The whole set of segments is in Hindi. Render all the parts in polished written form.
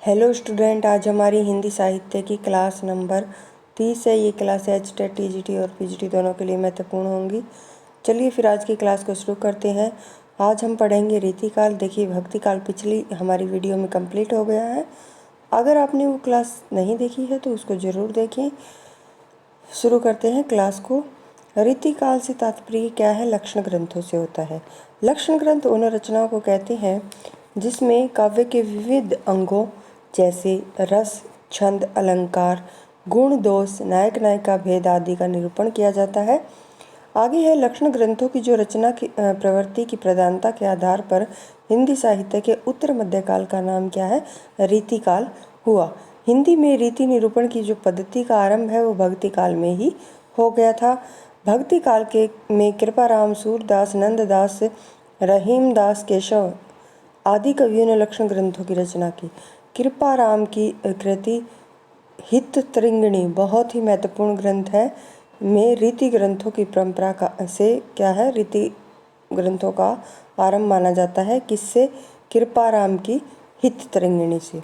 हेलो स्टूडेंट, आज हमारी हिंदी साहित्य की क्लास नंबर 30 है। ये क्लास एचटेट टीजीटी और पीजीटी दोनों के लिए महत्वपूर्ण होंगी। चलिए फिर आज की क्लास को शुरू करते हैं। आज हम पढ़ेंगे रीतिकाल। देखिए, भक्तिकाल पिछली हमारी वीडियो में कंप्लीट हो गया है। अगर आपने वो क्लास नहीं देखी है तो उसको ज़रूर देखें। शुरू करते हैं क्लास को। रीतिकाल से तात्पर्य क्या है? लक्षण ग्रंथों से होता है। लक्षण ग्रंथ उन रचनाओं को कहते हैं जिसमें काव्य के विविध अंगों जैसे रस, छंद, अलंकार, गुण, दोष, नायक नायिका भेद आदि का निरूपण किया जाता है। आगे है लक्षण ग्रंथों की जो रचना की प्रवृत्ति की प्रधानता के आधार पर हिंदी साहित्य के उत्तर मध्यकाल का नाम क्या है? रीतिकाल हुआ। हिंदी में रीति निरूपण की जो पद्धति का आरंभ है वो भक्ति काल में ही हो गया था। भक्ति काल के में कृपाराम, सूरदास, नंददास, रहीमदास, केशव आदि कवियों ने लक्षण ग्रंथों की रचना की। कृपाराम की कृति हिततृंगिणी बहुत ही महत्वपूर्ण ग्रंथ है। में रीति ग्रंथों की परंपरा का से क्या है? रीति ग्रंथों का आरंभ माना जाता है। किससे? कृपाराम की हिततृंगिणी से।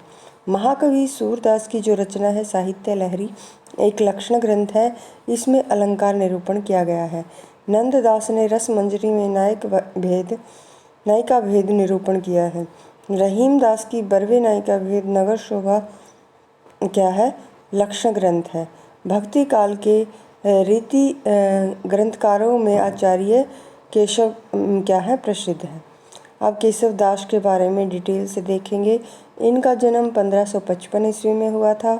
महाकवि सूरदास की जो रचना है साहित्य लहरी एक लक्षण ग्रंथ है। इसमें अलंकार निरूपण किया गया है। नंददास ने रस मंजरी में नायिका भेद निरूपण किया है। रहीमदास की बरवे नायिका भेद नगर शोभा क्या है? लक्षण ग्रंथ है। भक्ति काल के रीति ग्रंथकारों में आचार्य केशव क्या है? प्रसिद्ध है। अब केशव दास के बारे में डिटेल से देखेंगे। इनका जन्म 1555 ईस्वी में हुआ था।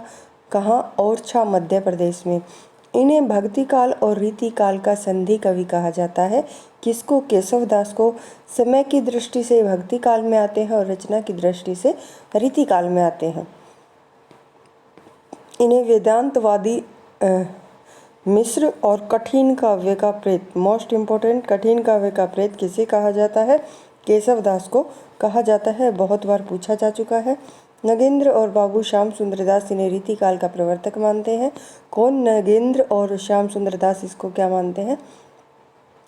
कहाँ? ओरछा, मध्य प्रदेश में। इन्हें भक्ति काल और रीति काल का संधि कवि कहा जाता है। किसको? केशव दास को। समय की दृष्टि से भक्ति काल में आते हैं और रचना की दृष्टि से रीति काल में आते हैं। इन्हें वेदांतवादी मिश्र और कठिन काव्य का प्रेत, मोस्ट इम्पोर्टेंट, कठिन काव्य का प्रेत किसे कहा जाता है? केशव दास को कहा जाता है। बहुत बार पूछा जा चुका है। नगेंद्र और बाबू श्याम सुंदर दास इन्हें रीतिकाल का प्रवर्तक मानते हैं। कौन? नगेंद्र और श्याम सुंदर दास इसको क्या मानते हैं?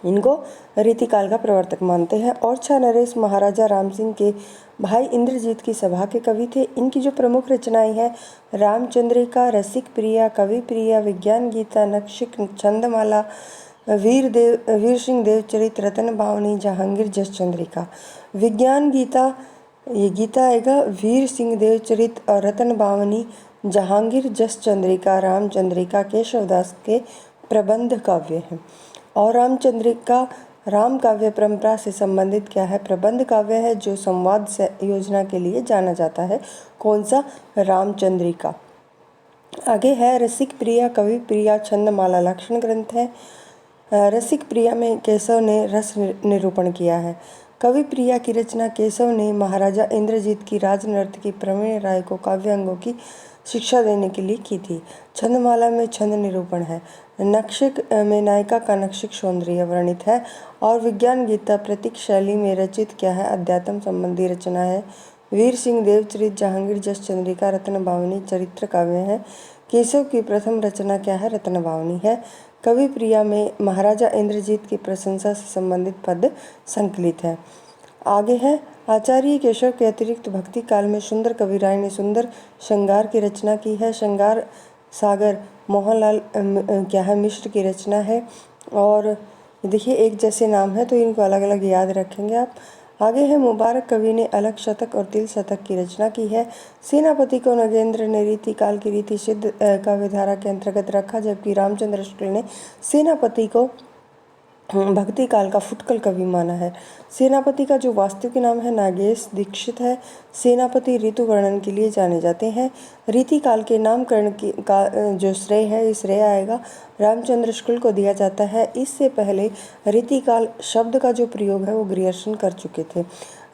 इनको रीतिकाल का प्रवर्तक मानते हैं। ओरछा नरेश महाराजा राम सिंह के भाई इंद्रजीत की सभा के कवि थे। इनकी जो प्रमुख रचनाएं हैं रामचंद्रिका, रसिक प्रिया, कवि प्रिया, विज्ञान गीता, नक्षिक, छंदमाला, वीर सिंह देव चरित, रतन बावनी, जहांगीर जस चंद्रिका। विज्ञान गीता, ये गीता आएगा, वीर सिंह देव चरित और रतन बावनी, जहांगीर जस चंद्रिका, रामचंद्रिका केशवदास के प्रबंध काव्य हैं। और रामचंद्रिका राम काव्य परंपरा से संबंधित क्या है? प्रबंध काव्य है जो संवाद से योजना के लिए जाना जाता है। कौन सा? रामचंद्रिका। आगे है रसिक प्रिया, कवि प्रिया, छंदमाला लक्षण ग्रंथ है। रसिक प्रिया में केशव ने रस निरूपण किया है। कवि प्रिया की रचना केशव ने महाराजा इंद्रजीत की राजनर्तकी प्रवीण राय को काव्यांगों की शिक्षा देने के लिए की थी। छंदमाला में छंद निरूपण है। नक्षिक में नायिका का नक्षिक सौंदर्य वर्णित है। और विज्ञान गीता प्रतीक शैली में रचित क्या है? अध्यात्म संबंधी रचना है। वीर सिंह देवचरित, जहांगीर जस चंद्रिका, रत्न बावनी चरित्र काव्य है। केशव की प्रथम रचना क्या है? रत्न बावनी है। कवि प्रिया में महाराजा इंद्रजीत की प्रशंसा से संबंधित पद संकलित है। आगे है आचार्य केशव के अतिरिक्त भक्ति काल में सुंदर कविराय ने सुंदर श्रृंगार की रचना की है। श्रृंगार सागर मोहनलाल क्या है? मिश्र की रचना है। और देखिए एक जैसे नाम है तो इनको अलग अलग याद रखेंगे आप। आगे है मुबारक कवि ने अलग शतक और तिल शतक की रचना की है। सेनापति को नगेंद्र ने रीति काल की रीति सिद्ध काव्यधारा के अंतर्गत रखा, जबकि रामचंद्र शुक्ल ने सेनापति को भक्ति काल का फुटकल कवि माना है। सेनापति का जो वास्तविक नाम है नागेश दीक्षित है। सेनापति ऋतु वर्णन के लिए जाने जाते हैं। रीति काल के नामकरण का जो श्रेय है, इस श्रेय आएगा रामचंद्र शुक्ल को दिया जाता है। इससे पहले रीति काल शब्द का जो प्रयोग है वो ग्रियर्सन कर चुके थे।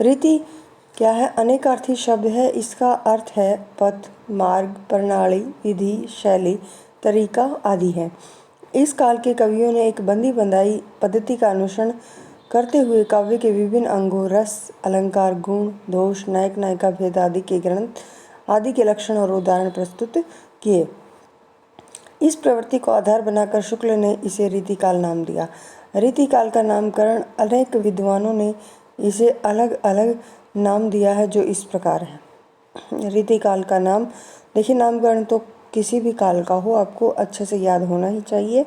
रीति क्या है? अनेकार्थी शब्द है। इसका अर्थ है पथ, मार्ग, प्रणाली, विधि, शैली, तरीका आदि है। इस काल के कवियों ने एक बंदी बंधाई पद्धति का अनुसरण करते हुए काव्य के विभिन्न अंगों रस, अलंकार, गुण, दोष, नायक नायिका भेद आदि के ग्रंथ आदि के लक्षण और उदाहरण प्रस्तुत किए। इस प्रवृत्ति को आधार बनाकर शुक्ल ने इसे रीतिकाल नाम दिया। रीतिकाल का नामकरण अनेक विद्वानों ने इसे अलग अलग नाम दिया है जो इस प्रकार है। रीतिकाल का नाम, देखिए नामकरण तो किसी भी काल का हो आपको अच्छे से याद होना ही चाहिए,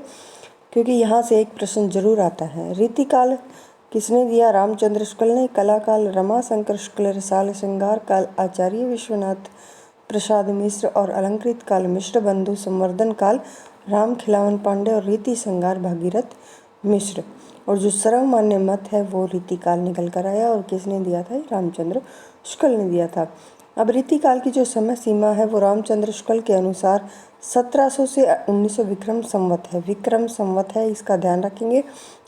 क्योंकि यहाँ से एक प्रश्न जरूर आता है। रीतिकाल किसने दिया? रामचंद्र शुक्ल ने। कला काल रमाशंकर शुक्ल, रसाल श्रृंगार काल आचार्य विश्वनाथ प्रसाद मिश्र और अलंकृत काल मिश्र बंधु, संवर्धन काल राम खिलावन पांडे और रीति श्रृंगार भागीरथ मिश्र। और जो सर्वमान्य मत है वो रीतिकाल निकल कर आया, और किसने दिया था? रामचंद्र शुक्ल ने दिया था। अब रीतिकाल की जो समय सीमा है वो रामचंद्र शुक्ल के अनुसार 1700 से 1900 विक्रम संवत है। विक्रम संवत है, इसका ध्यान रखेंगे।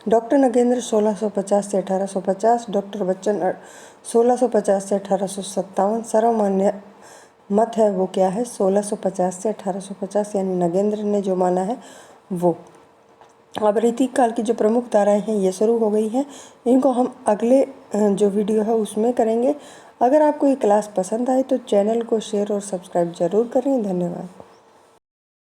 डॉक्टर नगेंद्र 1650 से 1850, डॉक्टर बच्चन 1650 से 1857। सर्वमान्य मत है वो क्या है? 1650 से 1850, यानी नगेंद्र ने जो माना है वो। अब रीतिकाल की जो प्रमुख धाराएं हैं ये शुरू हो गई हैं, इनको हम अगले जो वीडियो है उसमें करेंगे। अगर आपको ये क्लास पसंद आए तो चैनल को शेयर और सब्सक्राइब जरूर करें। धन्यवाद।